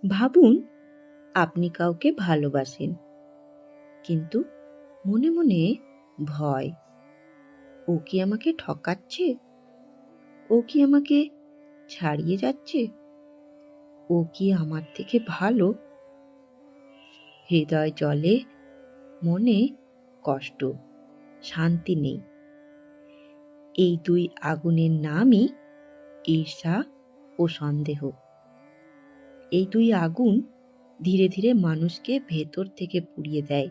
ভাবুন আপনি কাউকে ভালোবাসেন, কিন্তু মনে মনে ভয়, ও কি আমাকে ঠকাচ্ছে? ও কি আমাকে ছাড়িয়ে যাচ্ছে? ও কি আমার থেকে ভালো? হৃদয় জলে, মনে কষ্ট, শান্তি নেই। এই দুই আগুনের নামই ঈর্ষা ও সন্দেহ। এই দুই আগুন ধীরে ধীরে মানুষকে ভেতর থেকে পুড়িয়ে দেয়।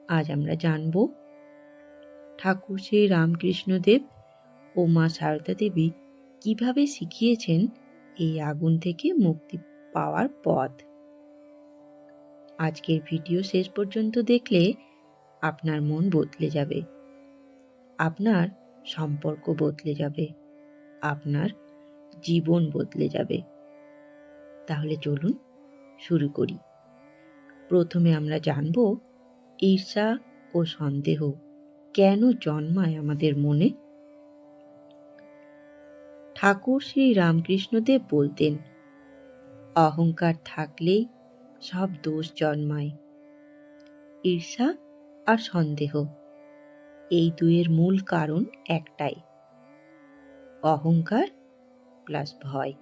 আজ আমরা জানব ঠাকুর শ্রী রামকৃষ্ণদেব ও মা সারদা দেবী কিভাবে শিখিয়েছেন এই আগুন থেকে মুক্তি পাওয়ার পথ। আজকের ভিডিও শেষ পর্যন্ত দেখলে আপনার মন বদলে যাবে, আপনার সম্পর্ক বদলে যাবে, আপনার জীবন বদলে যাবে। তাহলে চলুন শুরু করি। প্রথমে আমরা জানব ঈর্ষা ও সন্দেহ কেন জন্মায় আমাদের মনে। ঠাকুর শ্রী রামকৃষ্ণদেব বলতেন, অহংকার থাকলেই সব দোষ জন্মায়। ঈর্ষা আর সন্দেহ এই দুয়ের মূল কারণ একটাই, অহংকার প্লাস ভয়।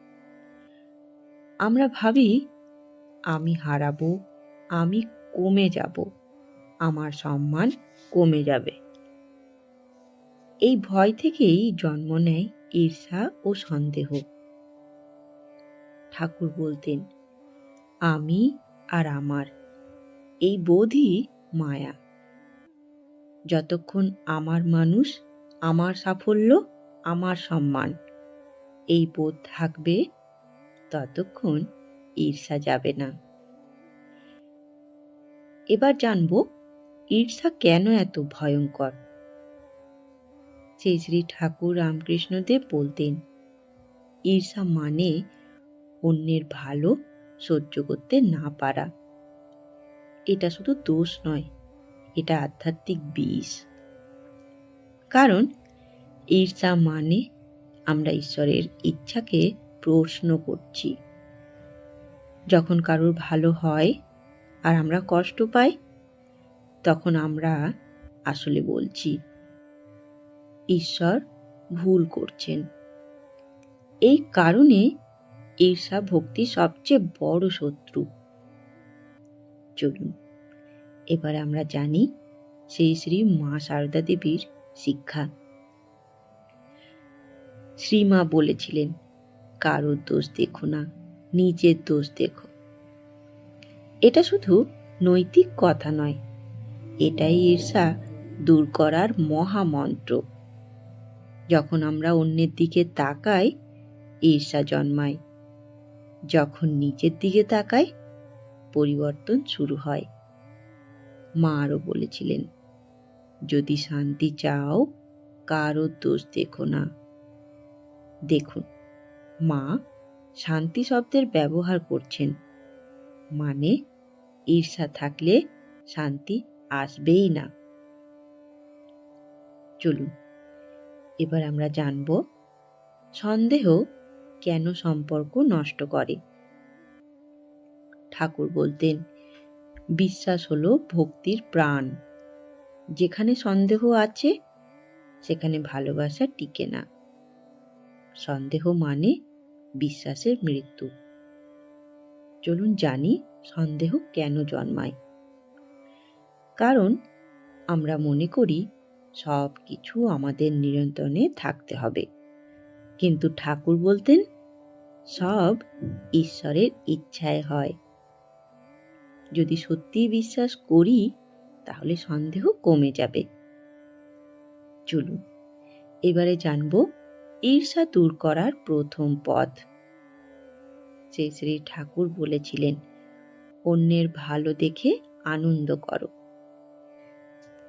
আমরা ভাবি আমি হারাবো, আমি কমে যাব, আমার সম্মান কমে যাবে। এই ভয় থেকেই জন্ম নেয় ঈর্ষা ও সন্দেহ। ঠাকুর বলতেন, আমি আর আমার এই বোধই মায়া। যতক্ষণ আমার মানুষ, আমার সাফল্য, আমার সম্মান এই বোধ থাকবে, ততক্ষণ ঈর্ষা যাবে না। এবার জানব ঈর্ষা কেন এত ভয়ঙ্কর। শ্রী শ্রী ঠাকুর রামকৃষ্ণদেব বলতেন, ঈর্ষা মানে অন্যের ভালো সহ্য করতে না পারা। এটা শুধু দোষ নয়, এটা আধ্যাত্মিক বিষ। কারণ ঈর্ষা মানে আমরা ঈশ্বরের ইচ্ছাকে প্রশ্ন করছি। যখন কারোর ভালো হয় আর আমরা কষ্ট পাই, তখন আমরা আসলে বলছি ঈশ্বর ভুল করছেন। এই কারণে ঈর্ষা ভক্তির সবচেয়ে বড় শত্রু। চলুন এবার আমরা জানি শ্রী শ্রী মা সারদা দেবীর শিক্ষা। শ্রীমা বলেছিলেন, কারোর দোষ দেখো না, নিজের দোষ দেখো। এটা শুধু নৈতিক কথা নয়, এটাই ঈর্ষা দূর করার মহামন্ত্র। যখন আমরা অন্যের দিকে তাকাই, ঈর্ষা জন্মায়। যখন নিজের দিকে তাকাই, পরিবর্তন শুরু হয়। মা আরও বলেছিলেন, যদি শান্তি চাও, কারোর দোষ দেখো না। দেখুন, মা শান্তি শব্দের ব্যবহার করছেন, মানে ঈর্ষা থাকলে শান্তি আসবেই না। চলুন এবার আমরা জানব সন্দেহ কেন সম্পর্ক নষ্ট করে। ঠাকুর বলতেন, বিশ্বাস হলো ভক্তির প্রাণ। যেখানে সন্দেহ আছে, সেখানে ভালোবাসা টিকে না। সন্দেহ মানে বিশ্বাসের মৃত্যু। চলুন জানি সন্দেহ কেন জন্মায়। কারণ আমরা মনে করি সব কিছু আমাদের নিয়ন্ত্রণে থাকতে হবে, কিন্তু ঠাকুর বলতেন সব ঈশ্বরের ইচ্ছায় হয়। যদি সত্যি বিশ্বাস করি, তাহলে সন্দেহ কমে যাবে। চলুন এবারে জানব ঈর্ষা দূর করার প্রথম পথ। শ্রী শ্রী ঠাকুর বলেছিলেন, অন্যের ভালো দেখে আনন্দ করো।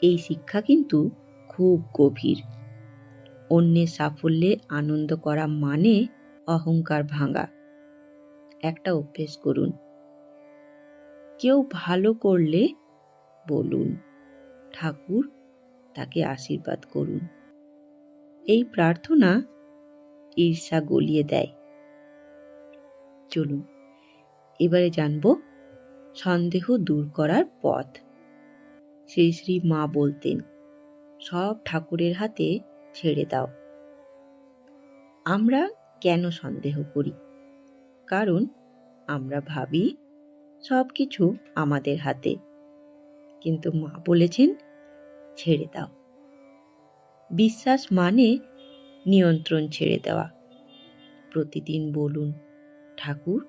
এই শিক্ষা কিন্তু খুব গভীর। অন্যের সাফল্যে আনন্দ করা মানে অহংকার ভাঙা। একটা অভ্যেস করুন, কেউ ভালো করলে বলুন, ঠাকুর তাকে আশীর্বাদ করুন। এই প্রার্থনা ঈর্ষা গলিয়ে দেয়। চলুন এবারে জানব সন্দেহ দূর করার পথ। শ্রী শ্রী মা বলতেন, সব ঠাকুরের হাতে ছেড়ে দাও। আমরা কেন সন্দেহ করি? কারণ আমরা ভাবি সবকিছু আমাদের হাতে, কিন্তু মা বলেছেন ছেড়ে দাও। বিশ্বাস মানে নিয়ন্ত্রণ ছেড়ে দেওয়া। প্রতিদিন বলুন, ঠাকুর,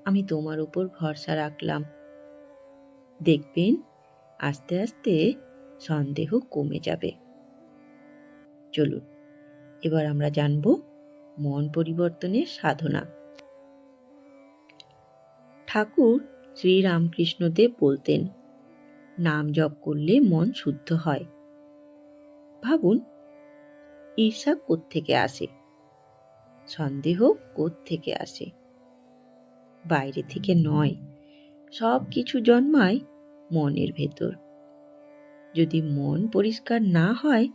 আমি তোমার উপর ভরসা রাখলাম। দেখবেন আস্তে আস্তে সন্দেহ কমে যাবে। চলুন এবার আমরা জানব মন পরিবর্তনের সাধনা। ঠাকুর শ্রীরামকৃষ্ণদেব বলতেন, নাম জপ করলে মন শুদ্ধ হয়। ভাবুন, ঈর্ষা কোত্থেকে আসে? সন্দেহ কোত্থেকে আসে? বাইরে থেকে নয়, সব কিছু জন্মায় মনের ভেতর। যদি মন পরিষ্কার না হয়,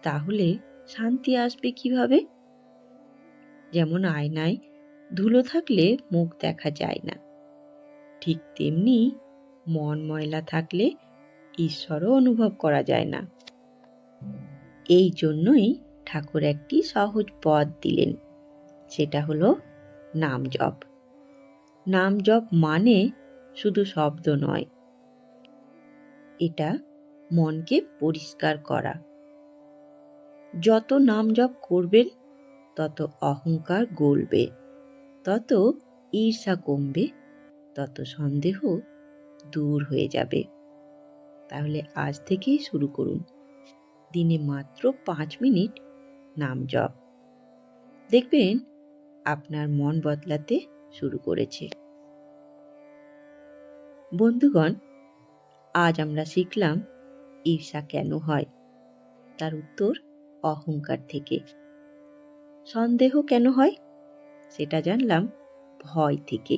তাহলে শান্তি আসবে কিভাবে? যেমন আয়নায় ধুলো থাকলে মুখ দেখা যায় না, ঠিক তেমনি মন ময়লা থাকলে ঈশ্বরও অনুভব করা যায় না। এই জন্যই ঠাকুর একটি সহজ পথ দিলেন, সেটা হলো নাম জপ। নাম জপ মানে শুধু শব্দ নয়, এটা মনকে পরিষ্কার করা। যত নাম জপ করবেন তত অহংকার গলবে, তত ঈর্ষা কমবে, তত সন্দেহ দূর হয়ে যাবে। তাহলে আজ থেকেই শুরু করুন, দিনে মাত্র 5 মিনিট নাম জপ। দেখবেন আপনার মন বদলাতে শুরু করেছে। বন্ধুগণ, আজ আমরা শিখলাম ঈর্ষা কেন হয়। তার উত্তর অহংকার থেকে। সন্দেহ কেন হয়? সেটা জানলাম ভয় থেকে।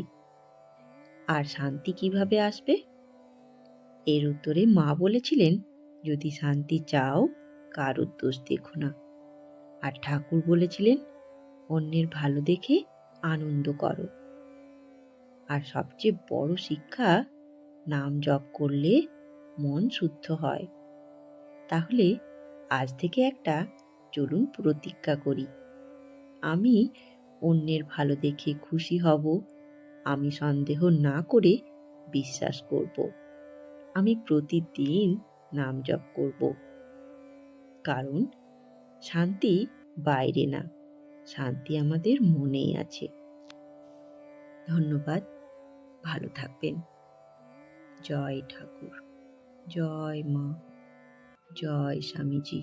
আর শান্তি কিভাবে আসবে? এর উত্তরে মা বলেছিলেন, যদি শান্তি চাও কারোর দোষ দেখো না। আর ঠাকুর বলেছিলেন, অন্যের ভালো দেখে আনন্দ করো। আর সবচেয়ে বড় শিক্ষা, নাম জপ করলে মন শুদ্ধ হয়। তাহলে আজ থেকে একটা চলুন প্রতিজ্ঞা করি, আমি অন্যের ভালো দেখে খুশি হব, আমি সন্দেহ না করে বিশ্বাস করব, আমি প্রতিদিন নাম জপ করব। কারণ শান্তি বাইরে না, শান্তি আমাদের মনেই আছে। ধন্যবাদ, ভালো থাকবেন। জয় ঠাকুর, জয় মা, জয় স্বামীজি।